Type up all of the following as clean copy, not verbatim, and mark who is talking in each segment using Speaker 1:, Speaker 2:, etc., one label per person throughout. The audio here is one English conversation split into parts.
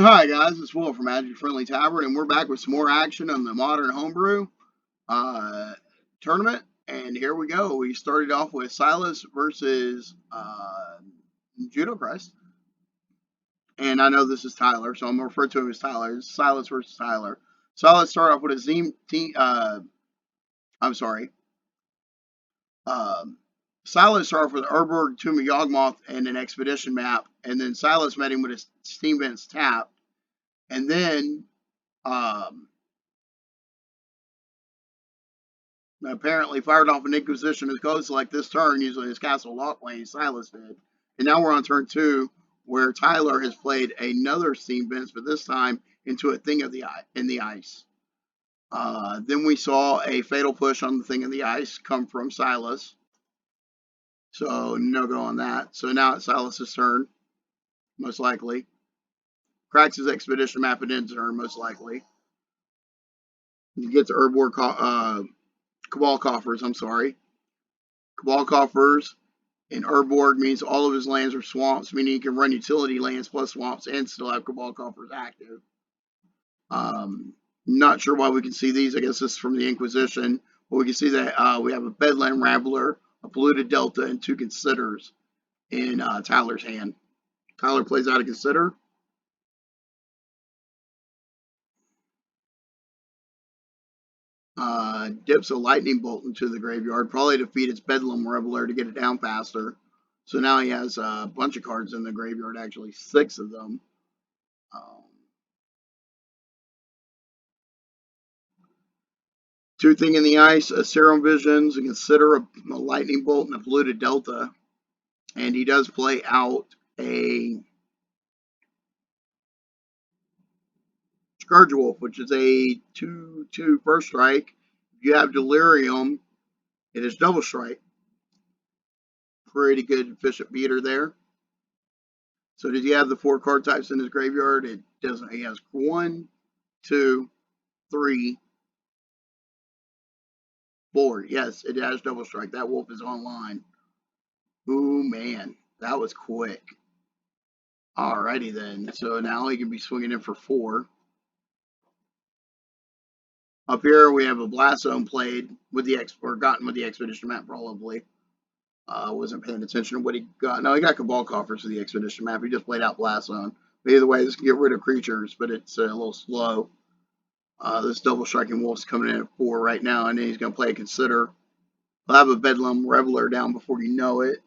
Speaker 1: Hi guys, it's Will from Magic Friendly Tavern, and we're back with some more action on the Modern Homebrew uh, tournament. And here we go. We started off with Silas versus Judo Christ, and I know this is Tyler, so I'm gonna refer to him as Tyler. It's Silas versus Tyler. Silas started off with a Zine. I'm sorry. Um, Silas started off with Urborg, Tomb of Yawgmoth, and an expedition map, and then Silas met him with his Steam Vents tap, and then. Um, Apparently fired off an Inquisition as goes like this turn using his Castle Locklane, Silas did. And now we're on turn two, where Tyler has played another Steam Vents, but this time into a Thing of the in the Ice. Then we saw a Fatal Push on the Thing of the Ice come from Silas. So no go on that. So now it's Silas's turn, most likely. Cracks his Expedition map and ends turn, most likely. He gets Urborg Cabal Coffers, I'm sorry. Cabal Coffers. And Urborg means all of his lands are swamps, meaning he can run utility lands plus swamps and still have Cabal Coffers active. Not sure why we can see these. I guess this is from the Inquisition. But we can see that we have a Bedlam Rambler, a Polluted Delta, and two Considers in Tyler's hand. Tyler plays out a Consider. Dips a Lightning Bolt into the graveyard, probably to feed its Bedlam Reveler to get it down faster. So now he has a bunch of cards in the graveyard, actually 6 of them. Um, Two Thing in the Ice, a Serum Visions, a Consider, a Lightning Bolt, and a Polluted Delta. And he does play out a Scourge Wolf, which is a 2/2 first strike. If you have Delirium, it is double strike. Pretty good efficient beater there. So did he have the 4 card types in his graveyard? It doesn't. He has 1, 2, 3, 4. Yes, it has double strike. That wolf is online. Ooh, man. That was quick. Alrighty then. So now he can be swinging in for 4. Up here we have a Blast Zone played with the or gotten with the Expedition map probably. Wasn't paying attention to what he got. No, he got Cabal Coffers for the Expedition map. He just played out Blast Zone. But either way, this can get rid of creatures, but it's a little slow. This Double Striking Wolf's coming in at 4 right now, and then he's going to play a Consider. He'll have a Bedlam Reveler down before you know it.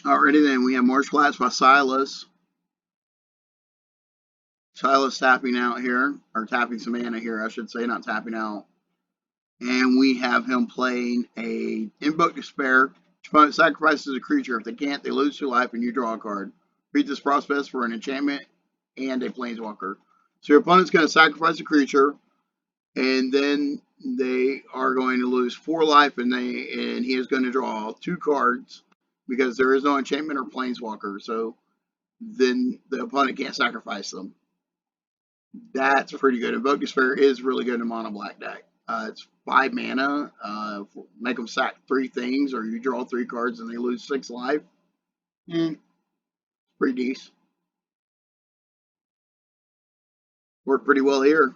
Speaker 1: Alrighty then, we have Marsh Flats by Silas. Silas tapping out here, or tapping some mana here, I should say, not tapping out. And we have him playing a Invoke Despair. Each opponent sacrifices a creature. If they can't, they lose 2 life and you draw a card. Read this Prospectus for an enchantment and a Planeswalker. So your opponent's going to sacrifice a creature, and then they are going to lose 4 life, and he is going to draw 2 cards because there is no enchantment or Planeswalker. So then the opponent can't sacrifice them. That's pretty good. Invoke Despair is really good in a mono black deck. It's 5 mana. Make them sack 3 things, or you draw 3 cards and they lose 6 life. Pretty decent. Worked pretty well here.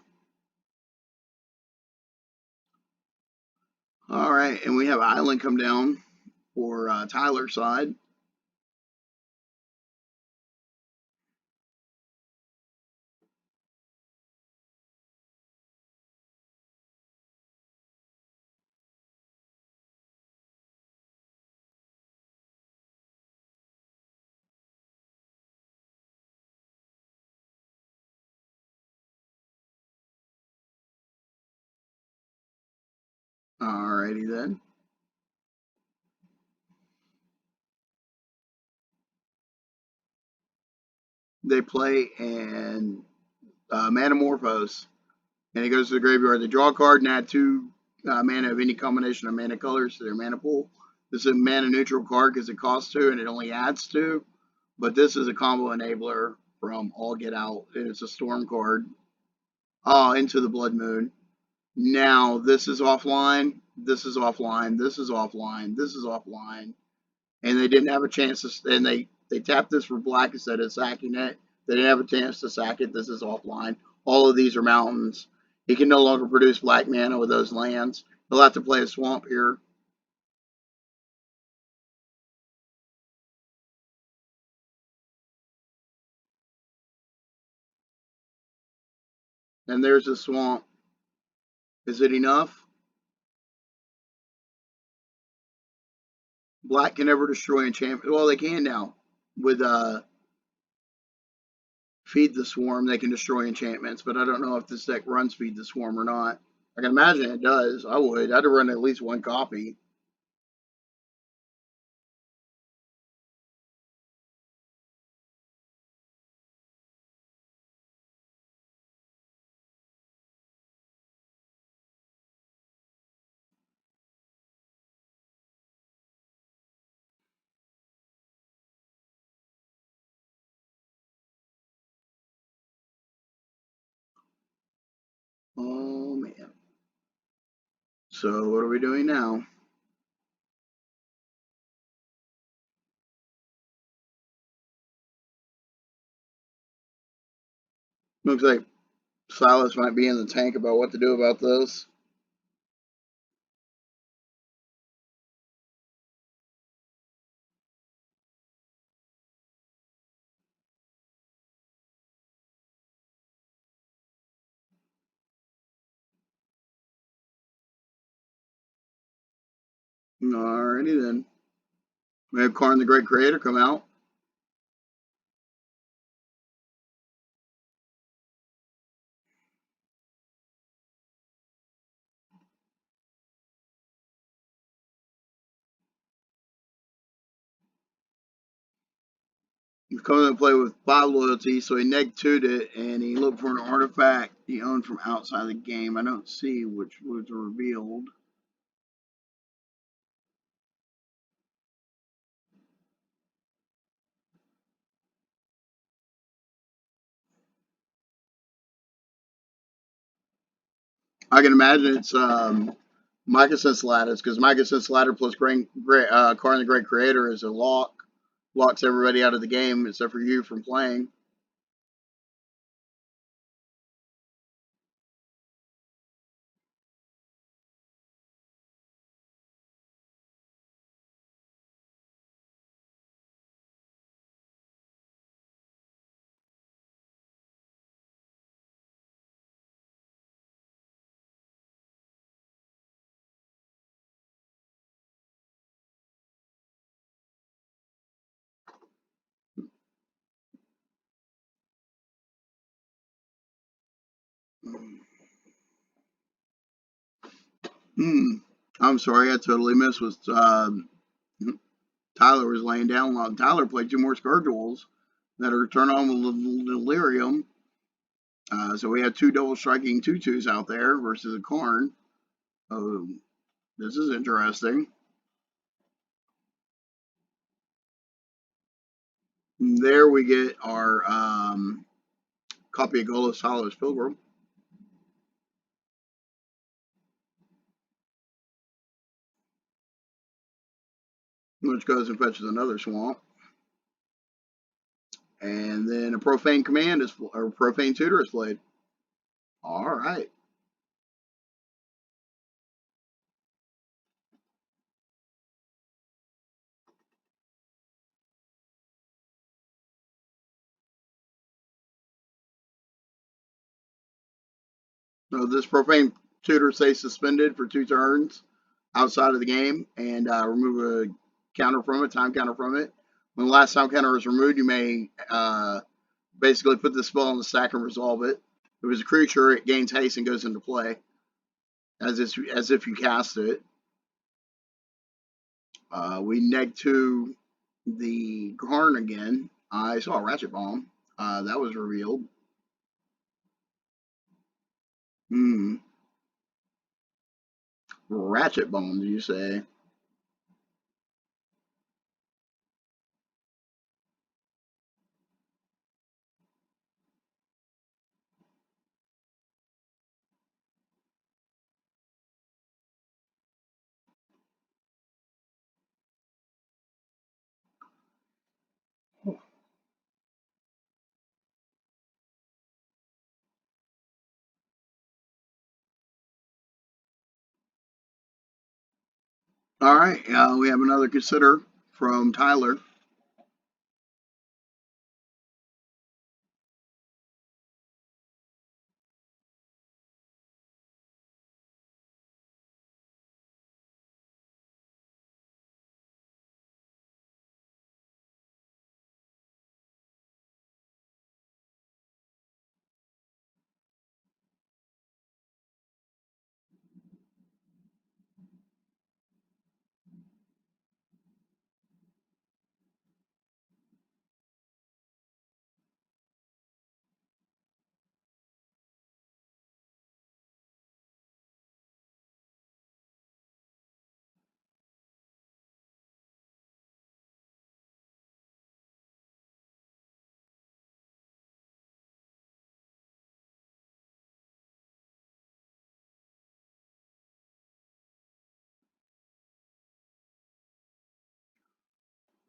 Speaker 1: All right, and we have Island come down for Tyler's side. Alrighty then. They play and Manamorphose, and he goes to the graveyard. They draw a card and add 2 mana of any combination of mana colors to their mana pool. This is a mana neutral card because it costs 2 and it only adds 2. But this is a combo enabler from All Get Out. It's a storm card. Into the Blood Moon. Now this is offline. This is offline. This is offline. This is offline. And they didn't have a chance to. And they tapped this for black instead of sacking it. They didn't have a chance to sack it. This is offline. All of these are mountains. He can no longer produce black mana with those lands. He'll have to play a swamp here. And there's a swamp. Is it enough? Black can never destroy enchantment. Well, they can now. With Feed the Swarm, they can destroy enchantments, but I don't know if this deck runs Feed the Swarm or not. I can imagine it does. I would. I'd run at least 1 copy. Oh, man. So, what are we doing now? Looks like Silas might be in the tank about what to do about this. Alrighty then. We have Karn the Great Creator come out. He's coming to play with 5 loyalty, so he neg-2'd it, and he looked for an artifact he owned from outside the game. I don't see which was revealed. I can imagine it's Mycosynth's Lattice, because Mycosynth's Ladder plus Karn the Great Creator is a lock. Locks everybody out of the game except for you from playing. Hmm. I'm sorry, I totally missed what Tyler was laying down. While Tyler played 2 more Scourge Wolves that are turned on with Delirium. So we had 2 double striking 2/2s out there versus a Karn. This is interesting. There we get our copy of Golos Hollows Pilgrim, which goes and fetches another swamp. And then a Profane Command or Profane Tutor is played. All right. So this Profane Tutor stays suspended for 2 turns outside of the game and remove a counter from it, time counter from it. When the last time counter is removed, you may basically put the spell on the stack and resolve it. If it's a creature, it gains haste and goes into play. as if you cast it. We neg to the Karn again. I saw a Ratchet Bomb. That was revealed. Hmm. Ratchet Bomb, did you say? All right. We have another consider from Tyler.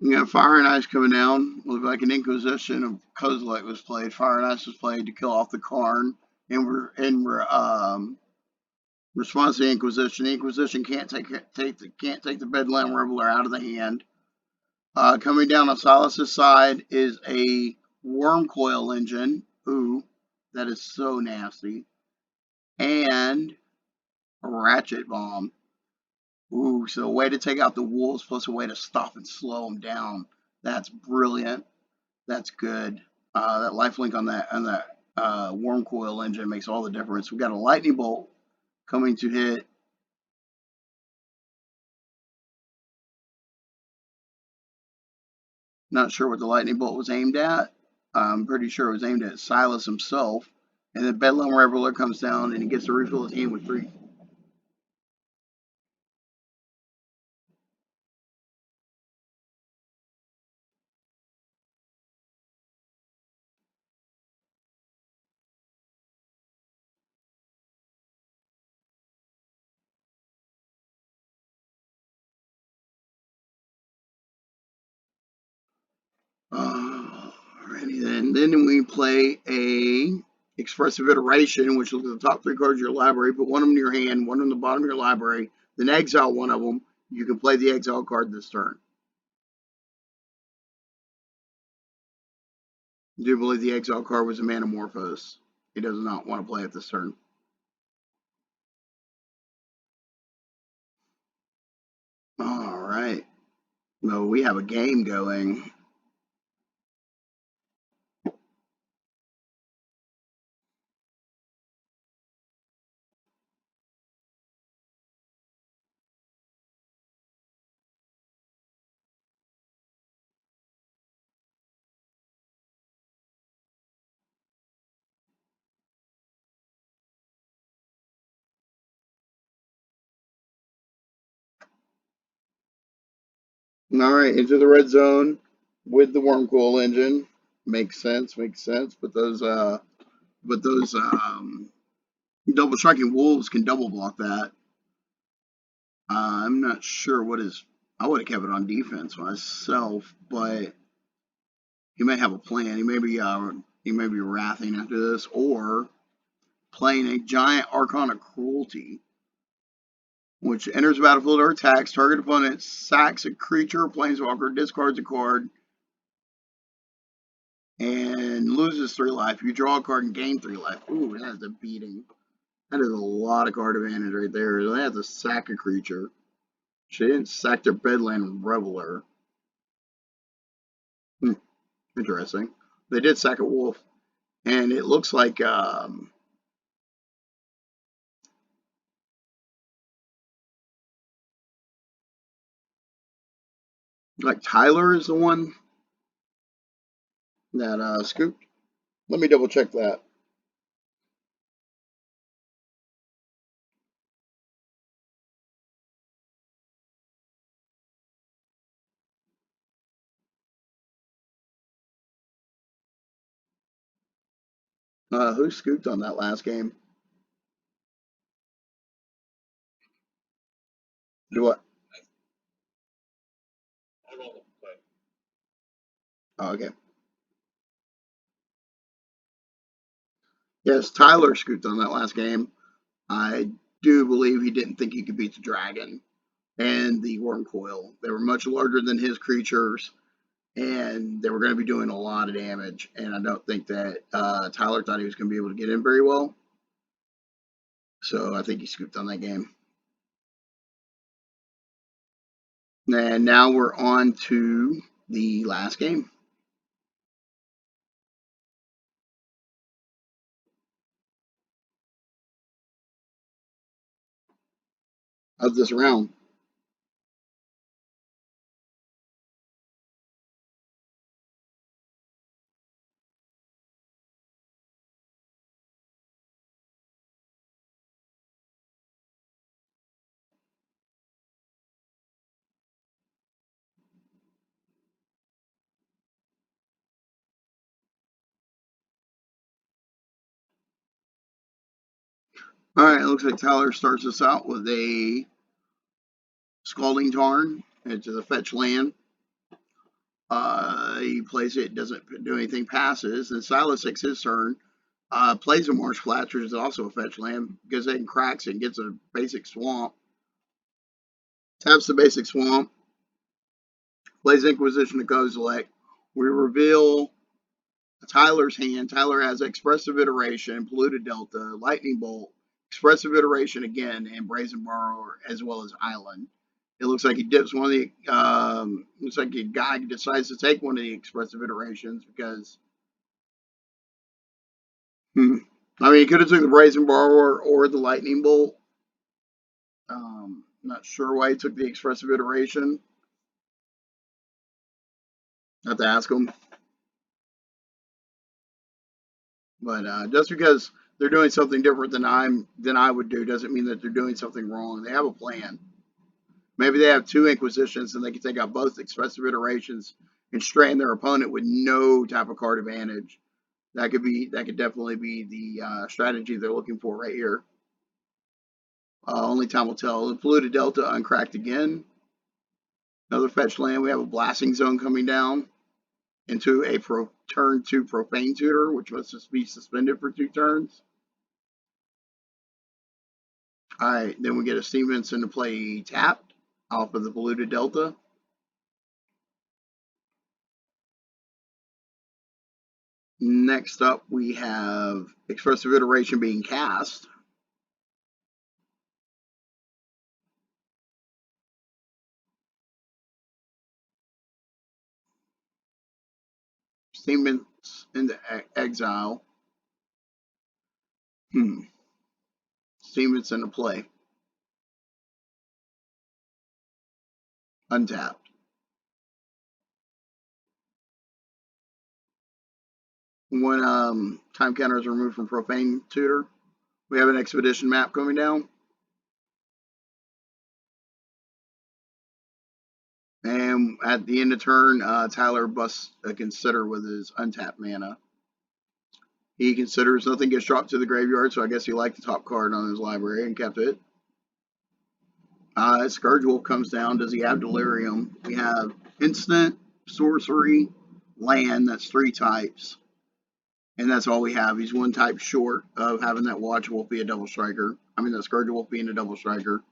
Speaker 1: You got Fire and Ice coming down. Looked like an Inquisition of Kozilek was played. Fire and Ice was played to kill off the Karn. And we're in response to the Inquisition. The Inquisition can't take the Bedlam Reveler out of the hand. Coming down on Silas's side is a Worm Coil Engine. Ooh, that is so nasty. And a Ratchet Bomb. Ooh, so a way to take out the wolves plus a way to stop and slow them down. That's brilliant. That's good. That lifelink on that Worm Coil Engine makes all the difference. We got a Lightning Bolt coming to hit. Not sure what the Lightning Bolt was aimed at. I'm pretty sure it was aimed at Silas himself. And then Bedlam Reveler comes down and he gets to refill his hand with 3. Alrighty then. Then we play a expressive iteration, which looks at the top 3 cards of your library. Put one of them in your hand, one on the bottom of your library. Then exile one of them. You can play the exile card this turn. I do believe the exile card was a Manamorphose. He does not want to play it this turn. All right. Well, we have a game going. All right, into the red zone with the Wormcoil engine. Makes sense, makes sense. But those double striking wolves can double block that. I'm not sure what his. I would have kept it on defense myself, but he may have a plan. He may be wrathing after this, or playing a giant Arcana Cruelty, which enters the battlefield or attacks target opponent, sacks a creature or planeswalker, discards a card, and loses 3 life. You draw a card and gain 3 life. Ooh, that is a beating. That is a lot of card advantage right there. They have to sack a creature. She didn't sack their Bedlam Reveler. Interesting. They did sack a wolf. And it looks like Like Tyler is the one that scooped. Let me double check that. Who scooped on that last game? Do what? Oh, okay. Yes, Tyler scooped on that last game. I do believe he didn't think he could beat the dragon and the worm coil. They were much larger than his creatures, and they were going to be doing a lot of damage. And I don't think that Tyler thought he was going to be able to get in very well. So I think he scooped on that game. And now we're on to the last game of this round. All right, it looks like Tyler starts us out with a Scalding Tarn. It's a fetch land. He plays it, doesn't do anything, passes. And Silas takes his turn, plays a Marsh Flats, which is also a fetch land, goes ahead and cracks it and gets a basic swamp. Taps the basic swamp, plays Inquisition to Kozilek. We reveal Tyler's hand. Tyler has Expressive Iteration, Polluted Delta, Lightning Bolt, Expressive Iteration again, and Brazen Borrower, as well as Island. It looks like he dips one of the. Looks like a guy decides to take one of the Expressive Iterations because. I mean, he could have took the Brazen Borrower or the Lightning Bolt. Not sure why he took the Expressive Iteration. Have to ask him. But just because they're doing something different than I would do doesn't mean that they're doing something wrong. They have a plan. Maybe they have two Inquisitions and they can take out both Expressive Iterations and strain their opponent with no type of card advantage. That could definitely be the strategy they're looking for right here. Only time will tell. The Polluted Delta uncracked again. Another fetch land. We have a Blasting Zone coming down into a turn 2 Profane Tutor, which must just be suspended for 2 turns. Alright, then we get a Stevenson to play tapped off of the Polluted Delta. Next up, we have Expressive Iteration being cast. Stevenson into exile. Stevenson to play. Untapped. When time counter is removed from Profane Tutor, we have an Expedition map coming down. And at the end of turn, Tyler busts a Consider with his untapped mana. He considers nothing gets dropped to the graveyard, so I guess he liked the top card on his library and kept it. Scourge Wolf comes down. Does he have Delirium? We have Instant, Sorcery, Land. That's 3 types. And that's all we have. He's 1 type short of having that Watch Wolf be a double striker. I mean, the Scourge Wolf being a double striker.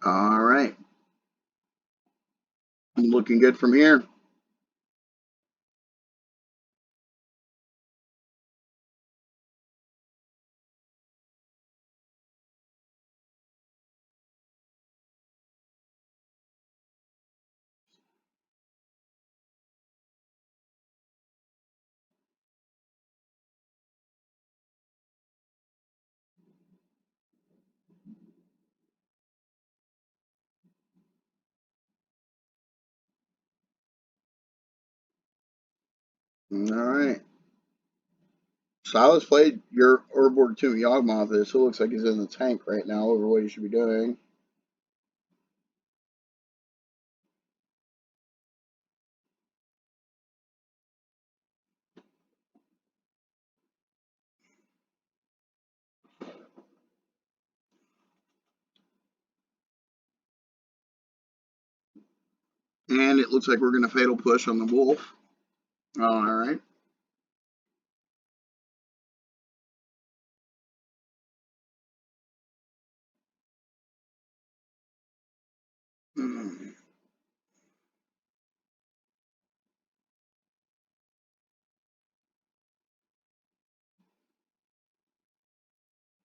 Speaker 1: All right. Looking good from here. Alright. Silas played your Urborg 2 Yawgmoth. This looks like he's in the tank right now over what he should be doing. And it looks like we're going to fatal push on the wolf. Alright.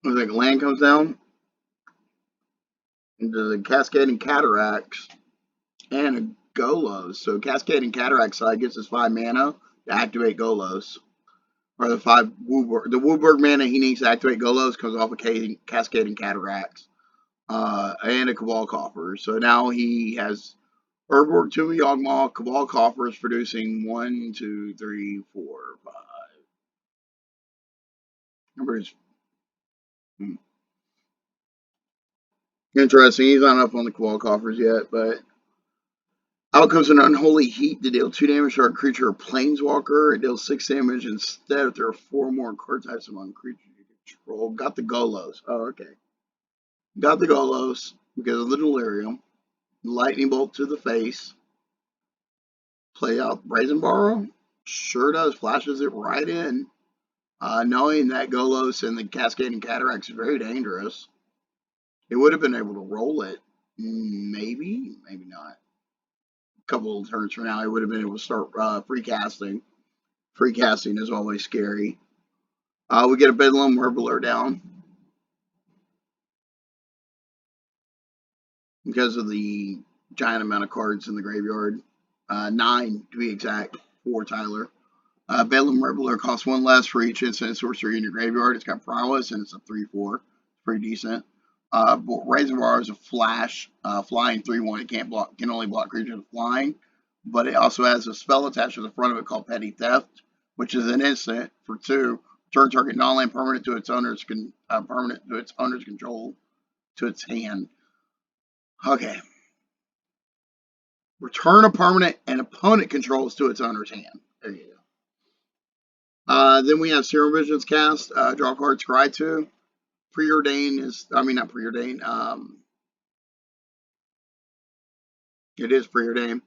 Speaker 1: Looks like land comes down into the Cascading Cataracts and a Golos. So Cascading Cataracts side gets us 5 mana to activate Golos. Or the 5 Wooburg. The Wooburg mana he needs to activate Golos comes off of Cascading Cataracts. And a Cabal Coffer. So now he has Urborg 2 Yawgmoth, Cabal Coffers producing 1, 2, 3, 4, 5. Numbers. Interesting. He's not up on the Cabal Coffers yet, but out comes an Unholy Heat to deal 2 damage to our creature or Planeswalker. It deals 6 damage instead if there are 4 more card types among creatures you control. Got the Golos. Oh, okay. Got the Golos because of the Delirium. Lightning Bolt to the face. Play out Brazen Borrow. Sure does. Flashes it right in. Knowing that Golos and the Cascading Cataracts is very dangerous. It would have been able to roll it. Maybe. Maybe not. A couple of turns from now, he would have been able to start free casting. Free casting is always scary. We get a Bedlam Warbler down because of the giant amount of cards in the graveyard. 9 to be exact for Tyler. Bedlam Warbler costs 1 less for each instant sorcery in your graveyard. It's got prowess and it's a 3/4. It's pretty decent. Brazen Bar is a flash, flying 3/1. It can only block creatures flying, but it also has a spell attached to the front of it called Petty Theft, which is an instant for 2. Turn target non-land permanent to its owner's control to its hand. Okay. Return a permanent and opponent controls to its owner's hand. There you go. Then we have Serum Visions cast. Draw card, scry 2. Preordain is, I mean, not preordain. It is preordain.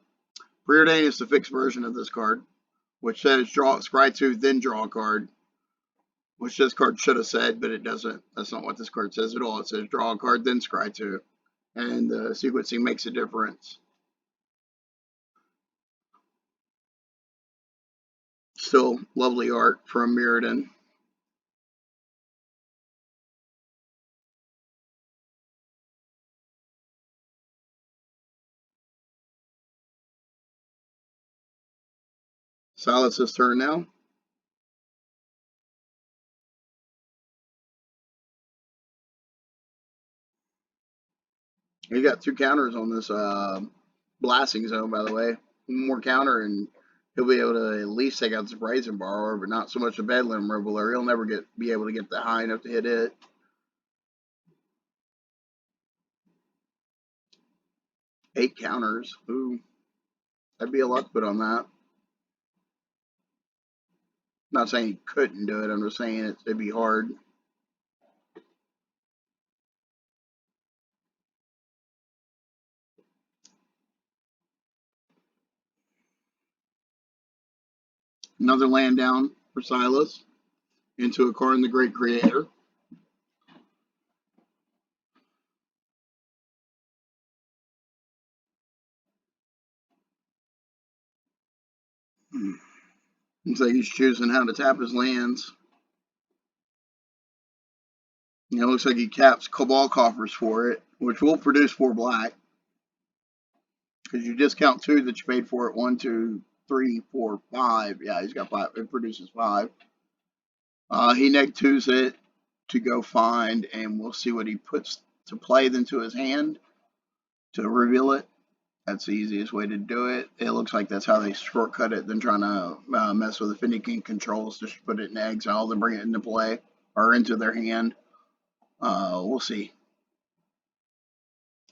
Speaker 1: Preordain is the fixed version of this card, which says draw, scry 2, then draw a card, which this card should have said, but it doesn't. That's not what this card says at all. It says draw a card, then scry 2. And the sequencing makes a difference. Still lovely art from Mirrodin. Silas's turn now. He got 2 counters on this blasting zone, by the way. One more counter, and he'll be able to at least take out this Brazen Borrower, but not so much the Bedlam Reveler. He'll never be able to get that high enough to hit it. 8 counters. Ooh, that'd be a lot to put on that. Not saying he couldn't do it. I'm just saying it'd be hard. Another land down for Silas into a Karn the Great Creator. Looks like he's choosing how to tap his lands. It looks like he caps Cabal Coffers for it, which will produce 4 black. Because you discount 2 that you paid for it. 1, 2, 3, 4, 5. Yeah, he's got 5. It produces 5. He neg-2s it to go find, and we'll see what he puts to play then to his hand to reveal it. That's the easiest way to do it. It looks like that's how they shortcut it than trying to mess with the finicky controls. Just put it in exile, then bring it into play or into their hand. We'll see.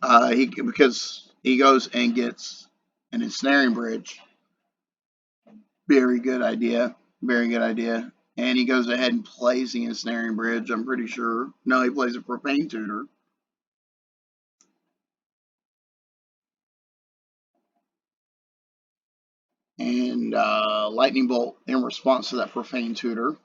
Speaker 1: He because he goes and gets an ensnaring bridge. Very good idea. Very good idea. And he goes ahead and plays the ensnaring bridge. I'm pretty sure. No, he plays a profane tutor. And lightning bolt in response to that profane tutor.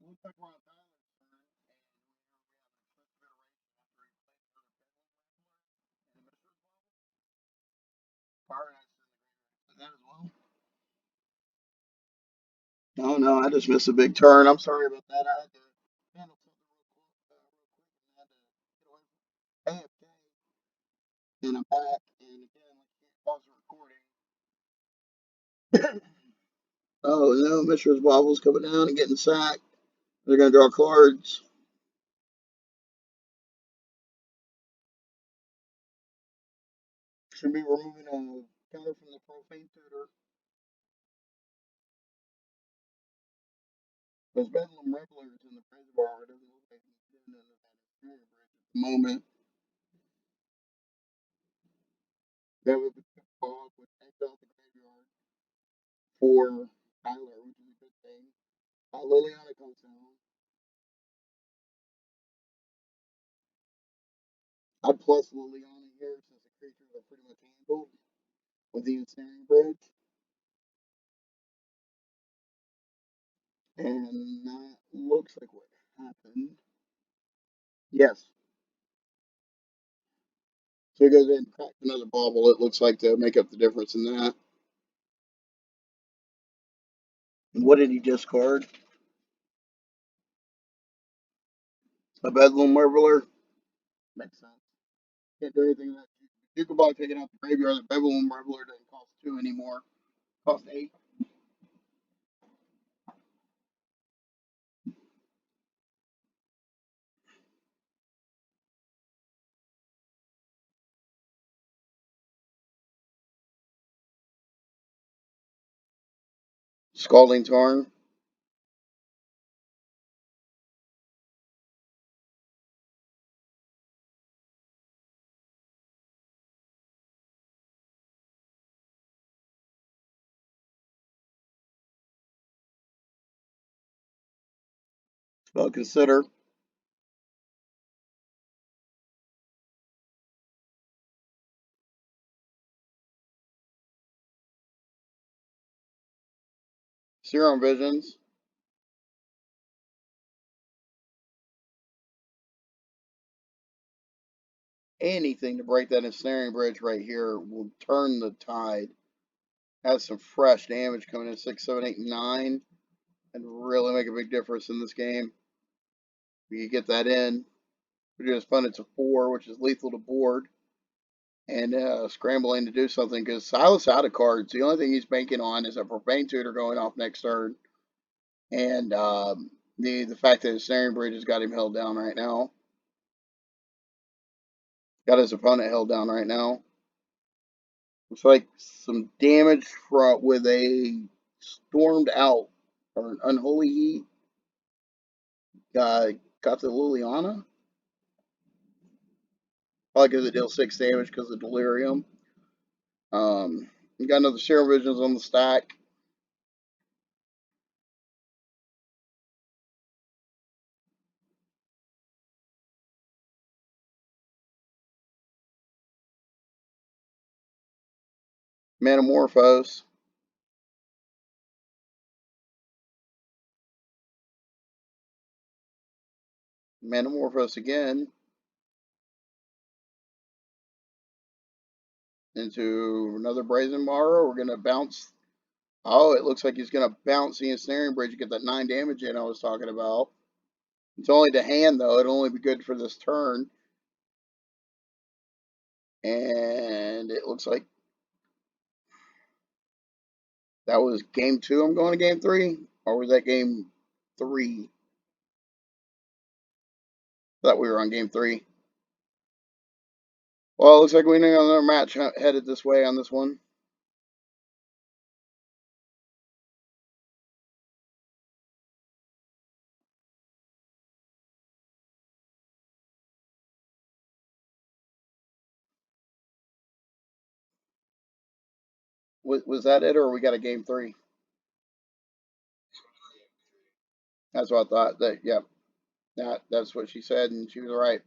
Speaker 1: Looks like we're on Tyler's turn, and we have a Swift iteration after he plays for the Bedlam and the Mystery Fire Knights in the graveyard. That as well. Oh no, I just missed a big turn. I'm sorry about that. I had to handle something real quick and had to get away from AFK, and I'm back. And again, like, you can't pause the recording. Oh no, Mishra's Wobble's coming down and getting sacked. They're gonna draw cards. Should be removing a counter from the Profane Tutor. Because Bedlam Reveler is in the Reservoir. It doesn't look like he's doing that at the moment. That would be off with exile the graveyard for Tyler, which is a good thing. Liliana comes down. I'd plus Liliana here since the creatures are pretty much handled with the Ensnaring Bridge. And that looks like what happened. Yes. So he goes in and cracks another bauble, it looks like, to make up the difference in that. And what did he discard? A Bedlam Marveler? Makes sense. Can't do anything with that. You could probably take it out the graveyard. The Bedlam Marveler doesn't cost 2 anymore. Cost 8. Scalding Tarn. Spell Consider. Serum Visions. Anything to break that ensnaring bridge right here will turn the tide. Has some fresh damage coming in 6, 7, 8, 9, and really make a big difference in this game. If you get that in, we're just fun. It's a 4, which is lethal to board, and scrambling to do something because Silas out of cards. The only thing he's banking on is a Profane Tutor going off next turn, and the fact that his Snaring Bridge has got him held down right now. Got his opponent held down right now. Looks like some damage with a stormed out or an unholy heat. Got the Liliana. Probably because it deals 6 damage because of delirium. You got another Serum Visions on the stack. Manamorphose. Manamorphose again into another Brazen Borrow. We're going to bounce. Oh, it looks like he's going to bounce the Ensnaring Bridge to get that 9 damage in I was talking about. It's only to hand, though. It'll only be good for this turn. And it looks like that was game 2. I'm going to game 3. Or was that game 3? Thought we were on game 3. Well, it looks like we need another match headed this way on this one. Was that it, or we got a game 3? That's what I thought. That, yep, that's what she said, and she was right.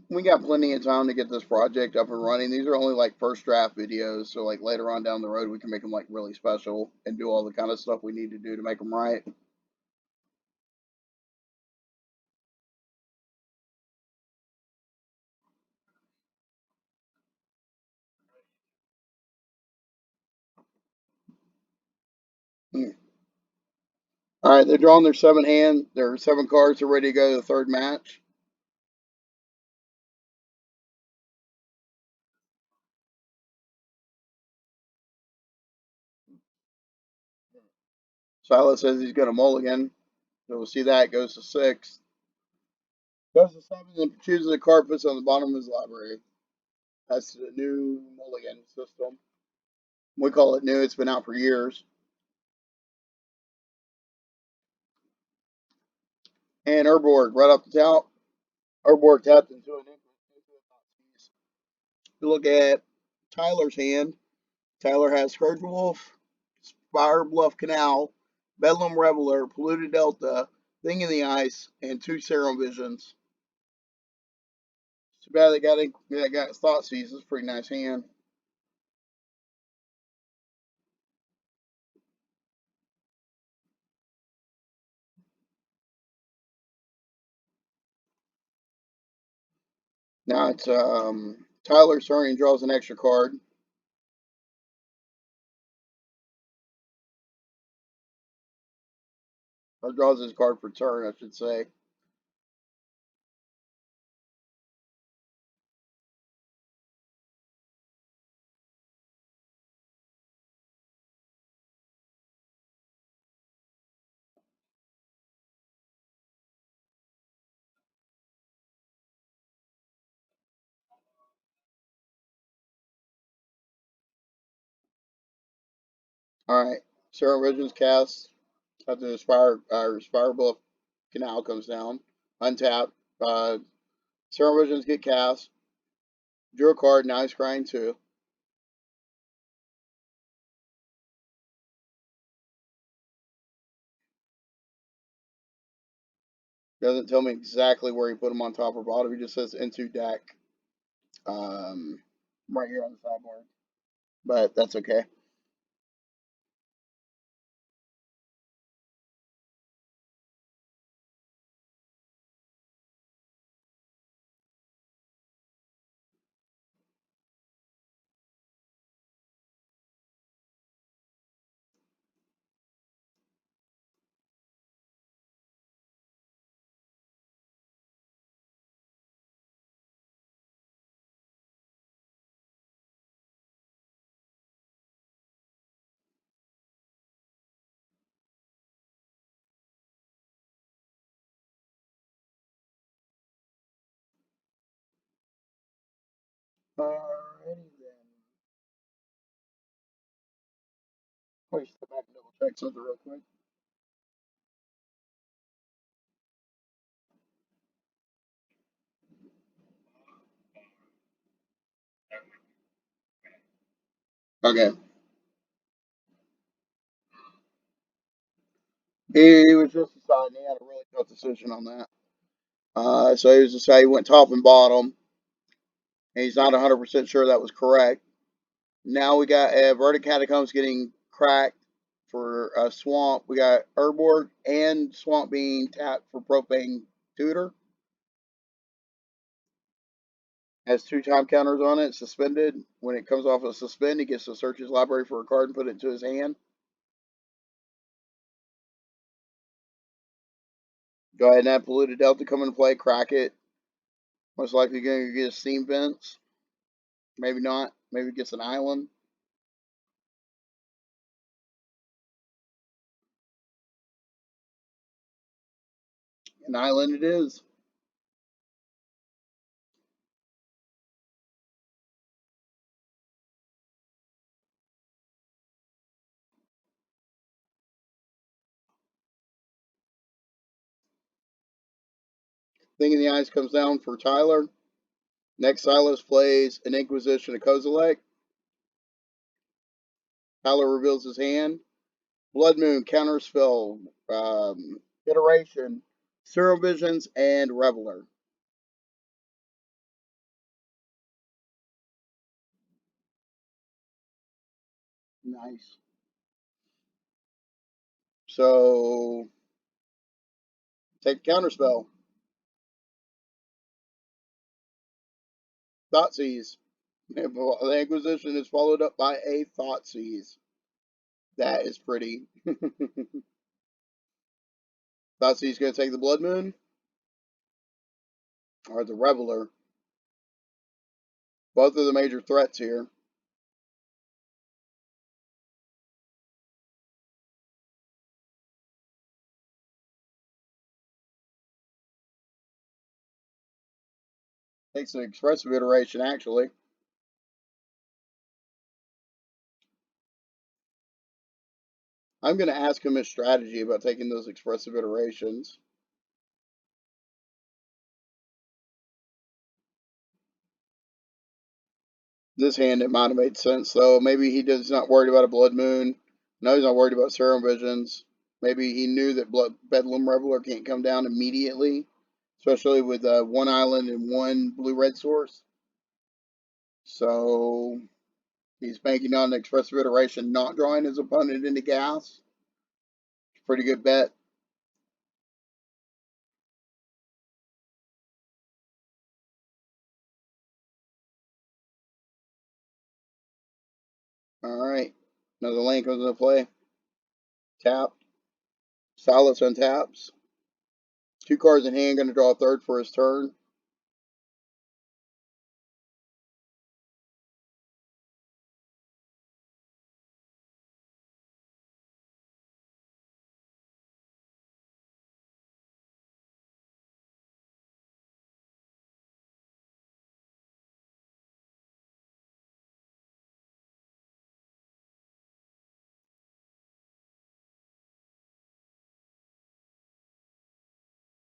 Speaker 1: We got plenty of time to get this project up and running. These are only like first draft videos, so like later on down the road, we can make them like really special and do all the kind of stuff we need to do to make them right. Mm. All right, they're drawing their 7 hand. Their 7 cards are ready to go to the third match. Silas says he's going to mulligan. So we'll see that. Goes to 6. Goes to 7 and chooses a card, puts it on the bottom of his library. That's the new mulligan system. We call it new. It's been out for years. And Urborg, right off the top. Urborg tapped into an piece. You look at Tyler's hand. Tyler has Herd Wolf, Spire Bluff Canal, Bedlam Reveler, Polluted Delta, Thing in the Ice, and 2 Serum Visions. Too bad they got Thought Seize. It's a pretty nice hand. Now it's Tyler's turn. He draws an extra card. Or draws his card for turn, I should say. Alright. Serum Visions cast. After the Spire Bluff Canal comes down. Untap. Serum Visions get cast. Drew a card. Now he's crying too. Doesn't tell me exactly where he put them on top or bottom. He just says into deck. Right here on the sideboard. But that's okay. Alrighty then. Let me step back and double check something real quick. Okay. He was just deciding he had a really tough decision on that. So he was deciding he went top and bottom, and he's not 100% sure that was correct. Now we got Vertic Catacombs getting cracked for Swamp. We got Urborg and Swamp being tapped for Propane Tutor. Has two time counters on it, suspended. When it comes off of suspend, he gets to search his library for a card and put it into his hand. Go ahead and have Polluted Delta come into play, crack it. Most likely going to get a Steam Vents. Maybe not. Maybe it gets an Island. An Island it is. Thing in the Eyes comes down for Tyler. Next, Silas plays an Inquisition of Kozilek. Tyler reveals his hand. Blood Moon, Counterspell, Iteration, Serum Visions, and Reveler. Nice. So, take Counterspell. Thoughtseize. The Inquisition is followed up by a Thoughtseize. That is pretty. Thoughtseize going to take the Blood Moon or the Reveler. Both of the major threats here. Takes an expressive iteration, actually. I'm going to ask him his strategy about taking those expressive iterations. This hand, it might have made sense, though. Maybe he's not worried about a Blood Moon. No, he's not worried about Serum Visions. Maybe he knew that Bedlam Reveler can't come down immediately, especially with one island and one blue-red source. So he's banking on an expressive iteration, not drawing his opponent into gas. Pretty good bet. All right. Another land comes into play. Tap. Silas untaps. Two cards in hand, going to draw a third for his turn.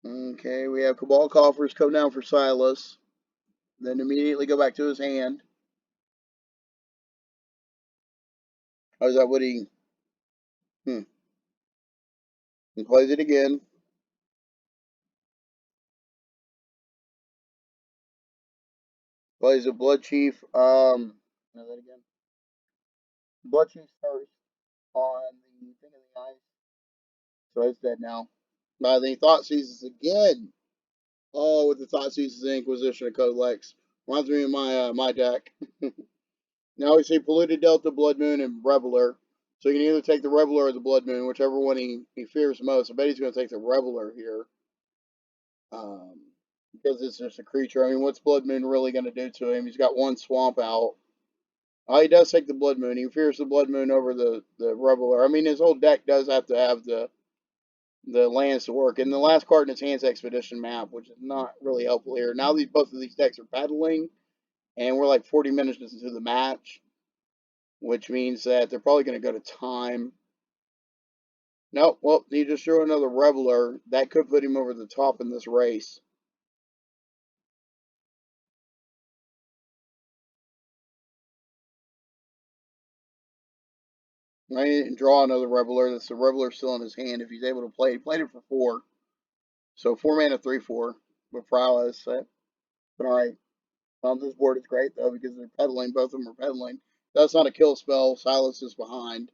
Speaker 1: Okay, we have Cabal Coffers come down for Silas. Then immediately go back to his hand. Oh, is that what he... Hmm. He plays it again. Plays a Blood Chief. Know that again. Blood Chief first on the thing of the ice. So it's dead now. Then he Thought Seizes again. Oh, with the Thought Seizes the Inquisition of Codex. Reminds me of my deck. Now we see Polluted Delta, Blood Moon, and Reveler. So you can either take the Reveler or the Blood Moon, whichever one he fears most. I bet he's going to take the Reveler here. Um, because it's just a creature. I mean, what's Blood Moon really going to do to him? He's got one swamp out. Oh, he does take the Blood Moon. He fears the Blood Moon over the Reveler. I mean, his whole deck does have to have the lands to work. And the last card in his hand's Expedition Map, which is not really helpful here. Now both of these decks are battling. And we're like 40 minutes into the match, which means that they're probably going to go to time. Nope, well, he just threw another Reveler. That could put him over the top in this race. I didn't draw another Reveler. That's the Reveler still in his hand. If he's able to play, he played it for 4. So 4 mana, 3/4 with prowess. But alright. This board is great though because they're pedaling. Both of them are pedaling. That's not a kill spell. Silas is behind.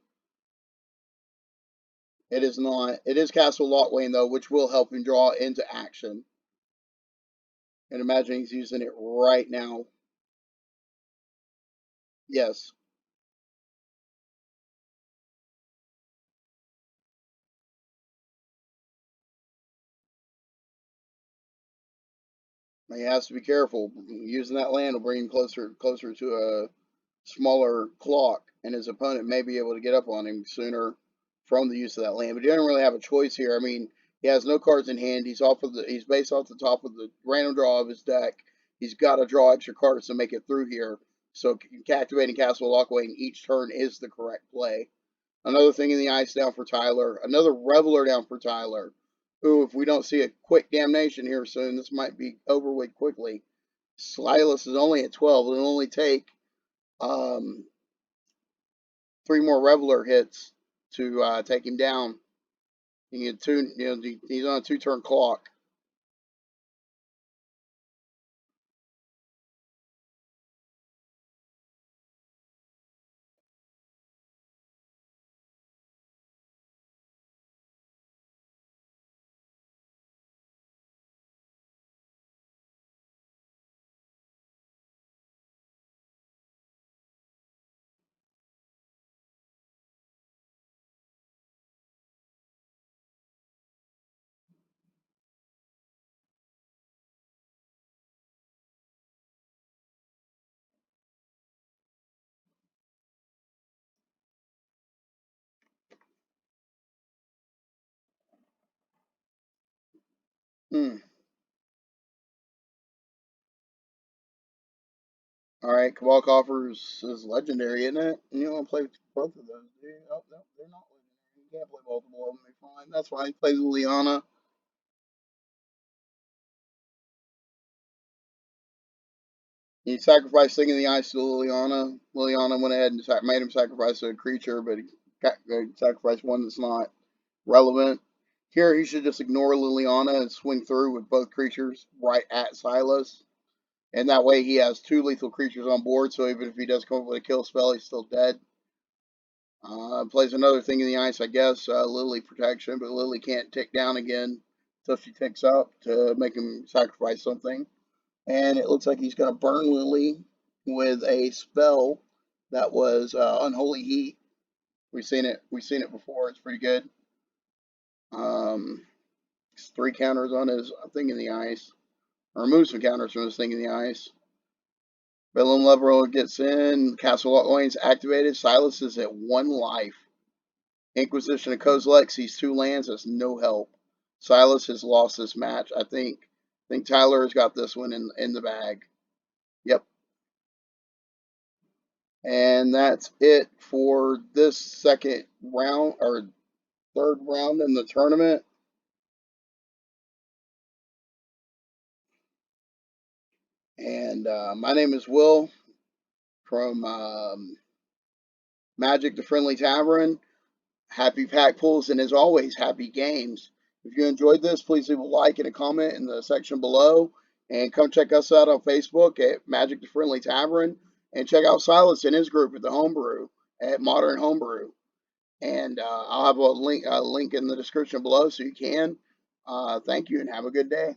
Speaker 1: It is not. It is Castle Lockwane though, which will help him draw into action. And imagine he's using it right now. Yes. He has to be careful. Using that land will bring him closer to a smaller clock, and his opponent may be able to get up on him sooner from the use of that land. But he doesn't really have a choice here. I mean, he has no cards in hand. He's based off the top of the random draw of his deck. He's got to draw extra cards to make it through here. So activating Castle Lockwane each turn is the correct play. Another thing in the ice down for Tyler. Another Reveler down for Tyler. Who, if we don't see a quick damnation here soon, this might be over with quickly. Silas is only at 12. It'll only take um, 3 more Reveler hits to take him down. He get two. He's on a 2-turn clock. Hmm. All right, Cabal Coffers is legendary, isn't it? You don't want to play with both of those, do you? Oh, no, they're not legendary. You can't play multiple of them. They're fine. That's why he plays Liliana. He sacrificed Thing in the Ice to Liliana. Liliana went ahead and made him sacrifice a creature, but he sacrificed one that's not relevant. Here, he should just ignore Liliana and swing through with both creatures right at Silas. And that way he has 2 lethal creatures on board, so even if he does come up with a kill spell, he's still dead. Plays another Thing in the Ice, I guess, Lily protection, but Lily can't tick down again until she ticks up to make him sacrifice something. And it looks like he's going to burn Lily with a spell that was Unholy Heat. We've seen it. We've seen it before. It's pretty good. Um, 3 counters on his Thing in the Ice, or remove some counters from his Thing in the Ice. Bedlam Level gets in. Castle Lockwane's activated. Silas is at 1 life. Inquisition of Kozilek sees 2 lands. That's no help. Silas has lost this match. I think Tyler has got this one in the bag. Yep. And that's it for this second round or third round in the tournament. And my name is Will from Magic the Friendly Tavern. Happy pack pulls, and as always, happy games. If you enjoyed this, please leave a like and a comment in the section below. And come check us out on Facebook at Magic the Friendly Tavern. And check out Silas and his group at the Homebrew at Modern Homebrew. And I'll have a link in the description below so you can. Thank you and have a good day.